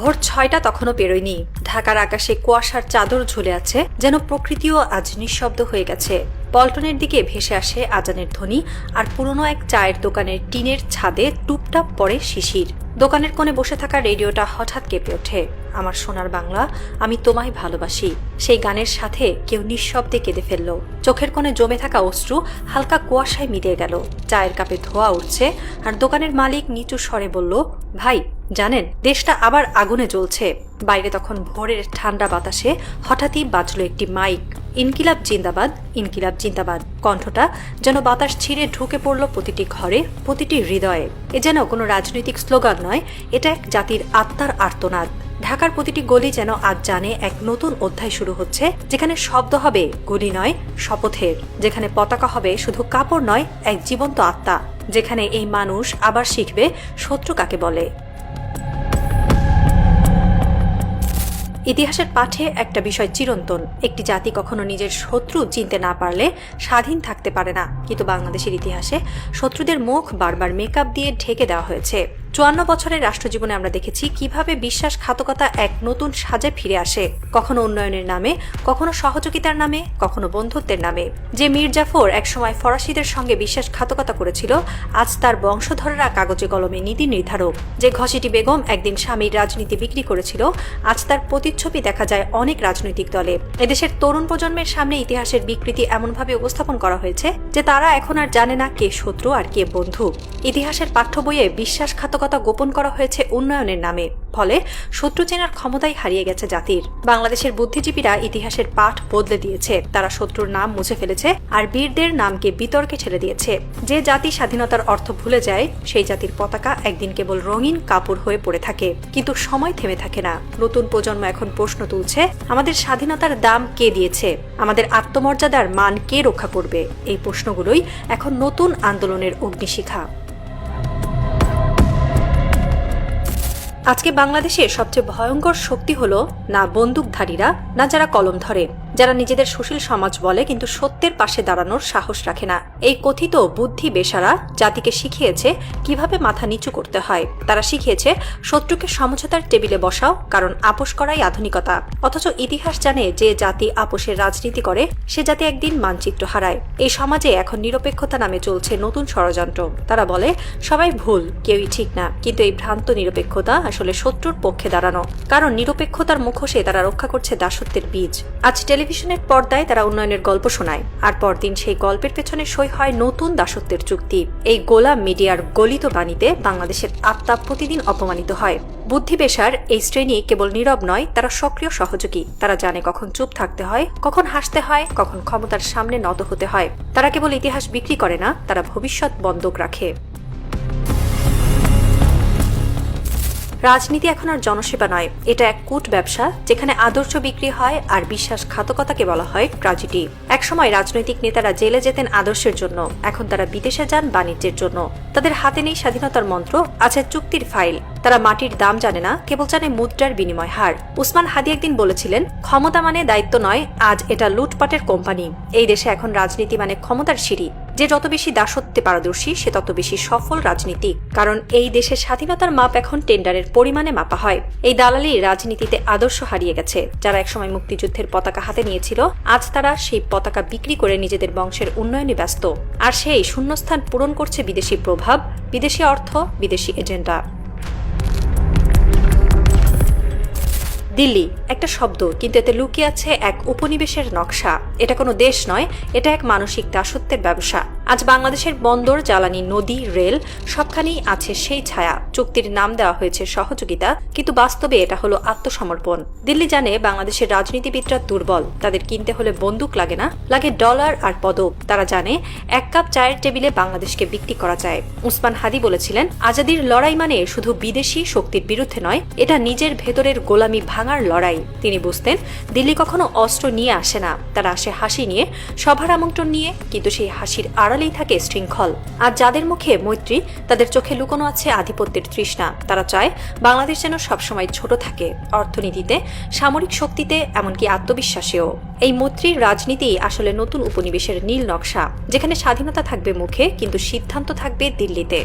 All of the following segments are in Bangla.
ভোর ৬টা তখনও পেরোয়নি। ঢাকার আকাশে কুয়াশার চাদর ঝুলে আছে, যেন প্রকৃতিও আজ নিঃশব্দ হয়ে গেছে। পল্টনের দিকে ভেসে আসে আজানের ধ্বনি, আর পুরনো এক চায়ের দোকানের টিনের ছাদে টুপটাপ পড়ে শিশির। দোকানের কোণে বসে থাকা রেডিওটা হঠাৎ কেঁপে ওঠে। আমার সোনার বাংলা, আমি তোমায় ভালোবাসি। সেই গানের সাথে কেউ নিঃশব্দে কেঁদে ফেলল। চোখের কোণে জমে থাকা অশ্রু হালকা কুয়াশায় মিলিয়ে গেল। চায়ের কাপে ধোঁয়া উঠছে, আর দোকানের মালিক নিচু স্বরে বলল, ভাই জানেন, দেশটা আবার আগুনে জ্বলছে। বাইরে তখন ভোরের ঠান্ডা বাতাসে হঠাৎই বাজলো একটি মাইক, ইনকিলাব জিন্দাবাদ, ইনকিলাব জিন্দাবাদ। কণ্ঠটা যেন বাতাস ছিঁড়ে ঢুকে পড়ল প্রতিটি ঘরে, প্রতিটি হৃদয়ে। এ যেন কোনো রাজনৈতিক স্লোগান নয়, এটা এক জাতির আত্মার আর্তনাদ। ঢাকার প্রতিটি গলি যেন আজ জানে এক নতুন অধ্যায় শুরু হচ্ছে, যেখানে শব্দ হবে গুলি নয়, শপথের। যেখানে পতাকা হবে শুধু কাপড় নয়, এক জীবন্ত আত্মা। যেখানে এই মানুষ আবার শিখবে শত্রু কাকে বলে। ইতিহাসের পাঠে একটা বিষয় চিরন্তন, একটি জাতি কখনো নিজের শত্রু চিনতে না পারলে স্বাধীন থাকতে পারে না। কিন্তু বাংলাদেশের ইতিহাসে শত্রুদের মুখ বারবার মেকআপ দিয়ে ঢেকে দেওয়া হয়েছে। ৫৪ বছরের রাষ্ট্রজীবনে আমরা দেখেছি কিভাবে বিশ্বাসঘাতকতা এক নতুন সাজে ফিরে আসে, কখনো উন্নয়নের নামে, কখনো সহযোগিতার নামে, কখনো বন্ধুত্বের নামে। যে মীর জাফর একসময় ফরাসিদের সঙ্গে বিশ্বাসঘাতকতা করেছিল, আজ তার বংশধররা কাগজে কলমে নীতি নির্ধারক। যে ঘসিটি বেগম একদিন স্বামীর রাজনীতি বিক্রি করেছিল, আজ তার প্রতিচ্ছবি দেখা যায় অনেক রাজনৈতিক দলে। এদেশের তরুণ প্রজন্মের সামনে ইতিহাসের বিকৃতি এমনভাবে উপস্থাপন করা হয়েছে যে তারা এখন আর জানে না কে শত্রু আর কে বন্ধু। ইতিহাসের পাঠ্য বইয়ে বিশ্বাসঘাতকতা গোপন করা হয়েছে উন্নয়নের নামে, ফলে শত্রু চেনার ক্ষমতাই হারিয়ে গেছে জাতির। বাংলাদেশের বুদ্ধিজীবীরা ইতিহাসের পাঠ বদলে দিয়েছে। তারা শত্রুর নাম মুছে ফেলেছে আর বীরদের নামকে বিতর্কে ছেড়ে দিয়েছে। যে জাতি স্বাধীনতার অর্থ ভুলে যায়, সেই জাতির পতাকা একদিন কেবল রঙিন কাপড় হয়ে পড়ে থাকে। কিন্তু সময় থেমে থাকে না। নতুন প্রজন্ম এখন প্রশ্ন তুলছে, আমাদের স্বাধীনতার দাম কে দিয়েছে? আমাদের আত্মমর্যাদার মান কে রক্ষা করবে? এই প্রশ্নগুলোই এখন নতুন আন্দোলনের অগ্নিশিখা। আজকে বাংলাদেশে সবচেয়ে ভয়ঙ্কর শক্তি হলো না বন্দুকধারীরা, না যারা কলম ধরে, যারা নিজেদের সুশীল সমাজ বলে কিন্তু সত্যের পাশে দাঁড়ানোর সাহস রাখে না। এই কথিত বুদ্ধি বেশারা জাতিকে শিখিয়েছে কিভাবে মাথা নিচু করতে হয়। তারা শিখিয়েছে শত্রুকে সমঝোতার টেবিলে বসাও, কারণ আপোষ করাই আধুনিকতা। অথচ ইতিহাস জানে যে জাতি আপোষের রাজনীতি করে সে জাতি একদিন মানচিত্র হারায়। এই সমাজে এখন নিরপেক্ষতা নামে চলছে নতুন ষড়যন্ত্র। তারা বলে সবাই ভুল, কেউই ঠিক না। কিন্তু এই ভ্রান্ত নিরপেক্ষতা আসলে শত্রুর পক্ষে দাঁড়ানো, কারণ নিরপেক্ষতার মুখোশে তারা রক্ষা করছে দাসত্বের বীজ। আজ টেলিভিশনের পর্দায় তারা উন্নয়নের গল্প শোনায়, আর পরদিন সেই গল্পের পেছনে সই হয় নতুন দাসত্বের চুক্তি। এই গোলাম মিডিয়ার গলিত বাণীতে বাংলাদেশের আত্মা প্রতিদিন অপমানিত হয়। বুদ্ধিবেশার এই শ্রেণী কেবল নীরব নয়, তারা সক্রিয় সহযোগী। তারা জানে কখন চুপ থাকতে হয়, কখন হাসতে হয়, কখন ক্ষমতার সামনে নত হতে হয়। তারা কেবল ইতিহাস বিক্রি করে না, তারা ভবিষ্যৎ বন্ধক রাখে। রাজনীতি এখন আর জনসেবা নয়, এটা এক কূট ব্যবসা, যেখানে আদর্শ বিক্রি হয় আর বিশ্বাসঘাতকতাকে বলা হয় ট্র্যাজেডি। একসময় রাজনৈতিক নেতারা জেলে যেতেন আদর্শের জন্য, এখন তারা বিদেশে যান বাণিজ্যের জন্য। তাদের হাতে নেই স্বাধীনতার মন্ত্র, আছে চুক্তির ফাইল। তারা মাটির দাম জানে না, কেবল জানে মুদ্রার বিনিময় হার। উসমান হাদি একদিন বলেছিলেন, ক্ষমতা মানে দায়িত্ব নয়, আজ এটা লুটপাটের কোম্পানি। এই দেশে এখন রাজনীতি মানে ক্ষমতার সিঁড়ি। যে যত বেশি দাসত্বে পারদর্শী সে তত বেশি সফল রাজনীতিক, কারণ এই দেশের স্বাধীনতার মাপ এখন টেন্ডারের পরিমাণে মাপা হয়। এই দালালি রাজনীতিতে আদর্শ হারিয়ে গেছে। যারা একসময় মুক্তিযুদ্ধের পতাকা হাতে নিয়েছিল, আজ তারা সেই পতাকা বিক্রি করে নিজেদের বংশের উন্নয়নে ব্যস্ত। আর সেই শূন্যস্থান পূরণ করছে বিদেশি প্রভাব, বিদেশি অর্থ, বিদেশি এজেন্ডা। দিল্লি একটা শব্দ, কিন্তু এতে লুকিয়ে আছে এক উপনিবেশের নকশা। এটা কোনো দেশ নয়, এটা এক মানসিক দাসত্বের ব্যবসা। আজ বাংলাদেশের বন্দর, জ্বালানি, নদী, রেল সবখানেই আছে সেই ছায়া। চুক্তির নাম দেওয়া হয়েছে সহযোগিতা, কিন্তু বাস্তবে এটা হলো আত্মসমর্পণ। দিল্লি জানে বাংলাদেশের রাজনীতিবিদরা দুর্বল, তাদের কিনতে হলে বন্দুক লাগে না, লাগে ডলার আর পদক। তারা জানে এক কাপ চায়ের টেবিলে বাংলাদেশকে বিক্রি করা যায়। উসমান হাদি বলেছিলেন, আজাদির লড়াই মানে শুধু বিদেশি শক্তির বিরুদ্ধে নয়, এটা নিজের ভেতরের গোলামি ভাঙার লড়াই। তিনি বুঝতেন দিল্লি কখনো অস্ত্র নিয়ে আসে না, তারা আসে হাসি নিয়ে, সভার আমন্ত্রণ নিয়ে, কিন্তু সেই হাসির আড়ালেই থাকে শৃঙ্খল। আর যাদের মুখে মৈত্রী, তাদের চোখে লুকোনো আছে আধিপত্যের তৃষ্ণা। তারা চায় বাংলাদেশ যেন সবসময় ছোট থাকে, অর্থনীতিতে, সামরিক শক্তিতে, এমনকি আত্মবিশ্বাসেও। এই মৈত্রীর রাজনীতি আসলে নতুন উপনিবেশের নীল নকশা, যেখানে স্বাধীনতা থাকবে মুখে, কিন্তু সিদ্ধান্ত থাকবে দিল্লিতে।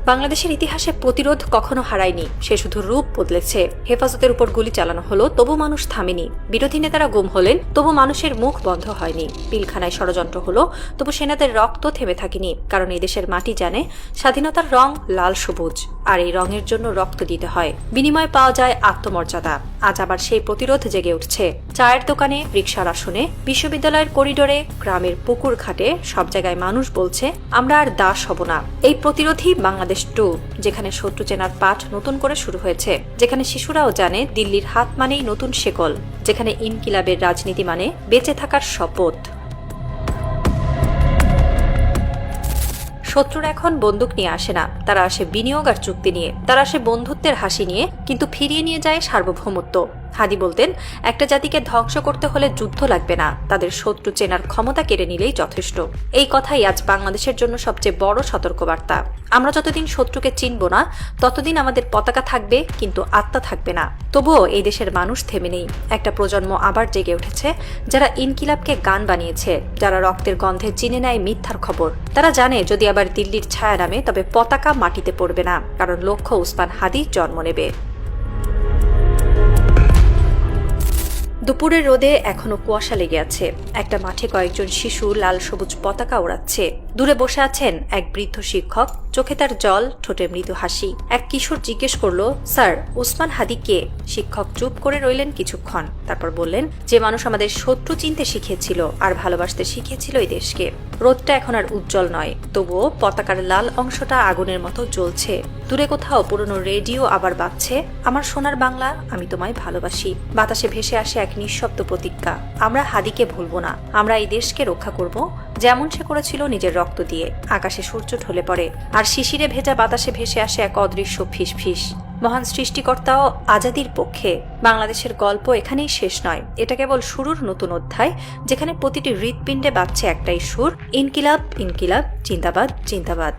বাংলাদেশের ইতিহাসে প্রতিরোধ কখনো হারায়নি, সে শুধু রূপ বদলেছে। হেফাজতের উপর গুলি চালানো হলো, তবু মানুষ থামেনি। বিরোধী নেতারা গুম হলেন, তবু মানুষের মুখ বন্ধ হয়নি। পিলখানায় ষড়যন্ত্র হলো, তবু সেনাদের রক্ত থেমে থাকেনি। কারণ এই দেশের মাটি জানে স্বাধীনতার রং লাল সবুজ, আর এই রঙের জন্য রক্ত দিতে হয়। বিনিময়ে পাওয়া যায় আত্মমর্যাদা। আজ আবার সেই প্রতিরোধ জেগে উঠছে। চায়ের দোকানে, রিকশার আসনে, বিশ্ববিদ্যালয়ের করিডোরে, গ্রামের পুকুর ঘাটে, সব জায়গায় মানুষ বলছে আমরা আর দাস হব না। এই প্রতিরোধই বাংলাদেশ 2, যেখানে শত্রু চেনার পাঠ নতুন করে শুরু হয়েছে, যেখানে শিশুরাও জানে দিল্লির হাত মানেই নতুন শেকল, যেখানে ইনকিলাবের রাজনীতি মানে বেঁচে থাকার শপথ। শত্রুরা এখন বন্দুক নিয়ে আসে না, তারা আসে বিনিয়োগ আর চুক্তি নিয়ে। তারা আসে বন্ধুত্বের হাসি নিয়ে, কিন্তু ফিরিয়ে নিয়ে যায় সার্বভৌমত্ব। হাদি বলতেন, একটা জাতিকে ধ্বংস করতে হলে যুদ্ধ লাগবে না, তাদের শত্রু চেনার ক্ষমতা কেড়ে নিলেই যথেষ্ট। এই কথাই আজ বাংলাদেশের জন্য সবচেয়ে বড় সতর্কবার্তা। আমরা যতদিন শত্রুকে চিনব না, ততদিন আমাদের পতাকা থাকবে, কিন্তু আত্মা থাকবে না। তবুও এই দেশের মানুষ থেমে নেই। একটা প্রজন্ম আবার জেগে উঠেছে, যারা ইনকিলাবকে গান বানিয়েছে, যারা রক্তের গন্ধে চিনে নেয় মিথ্যার খবর। তারা জানে যদি আবার দিল্লির ছায়া নামে, তবে পতাকা মাটিতে পড়বে না, কারণ লক্ষ্য উসমান হাদি জন্ম নেবে। দুপুরের রোদে এখনো কুয়াশা লেগে আছে। একটা মাঠে কয়েকজন শিশু লাল সবুজ পতাকা ওড়াচ্ছে। দূরে বসে আছেন এক বৃদ্ধ শিক্ষক, চোখে তার জল, ঠোঁটে মৃদু হাসি। এক কিশোর জিজ্ঞেস করলো, স্যার, উসমান হাদি কে? শিক্ষক চুপ করে রইলেন কিছুক্ষণ, তারপর বললেন, যে মানুষ আমাদের শত্রু চিনতে শিখিয়েছিল আর ভালোবাসতে শিখিয়েছিল এই দেশকে। রোদটা এখন আর উজ্জ্বল নয়, তবুও পতাকার লাল অংশটা আগুনের মতো জ্বলছে। দূরে কোথাও পুরনো রেডিও আবার বাজছে, আমার সোনার বাংলা, আমি তোমায় ভালোবাসি। বাতাসে ভেসে আসে এক নিঃশব্দ প্রতিজ্ঞা, আমরা হাদিকে ভুলবো না, আমরা এই দেশকে রক্ষা করব, যেমন সে করেছিল নিজের রক্ত দিয়ে। আকাশে সূর্য ঢলে পড়ে, আর শিশিরে ভেজা বাতাসে ভেসে আসে এক অদৃশ্য ফিসফিস। মহান সৃষ্টিকর্তাও আজাদির পক্ষে। বাংলাদেশের গল্প এখানেই শেষ নয়, এটা কেবল শুরুর নতুন অধ্যায়, যেখানে প্রতিটি হৃৎপিণ্ডে বাজছে একটাই সুর, ইনকিলাব, ইনকিলাব, জিন্দাবাদ, জিন্দাবাদ।